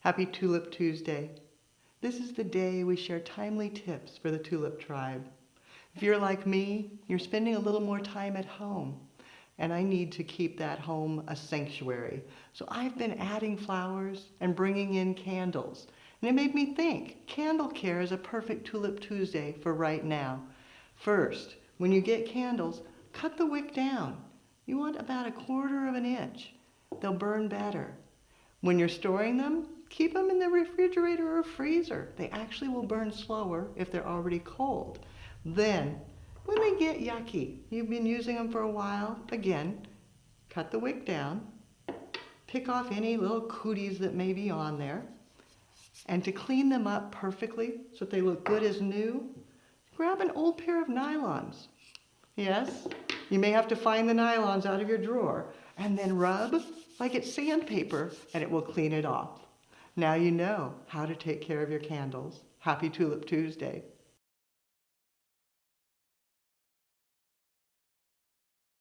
Happy Tulip Tuesday. This is the day we share timely tips for the tulip tribe. If you're like me, you're spending a little more time at home, and I need to keep that home a sanctuary. So I've been adding flowers and bringing in candles. And it made me think, candle care is a perfect Tulip Tuesday for right now. First, when you get candles, cut the wick down. You want about 1/4 of an inch. They'll burn better. When you're storing them, keep them in the refrigerator or freezer. They actually will burn slower if they're already cold. Then, when they get yucky, you've been using them for a while, again, cut the wick down, pick off any little cooties that may be on there, and to clean them up perfectly so that they look good as new, grab an old pair of nylons. Yes, you may have to find the nylons out of your drawer, and then rub like it's sandpaper, and it will clean it off. Now you know how to take care of your candles. Happy Tulip Tuesday.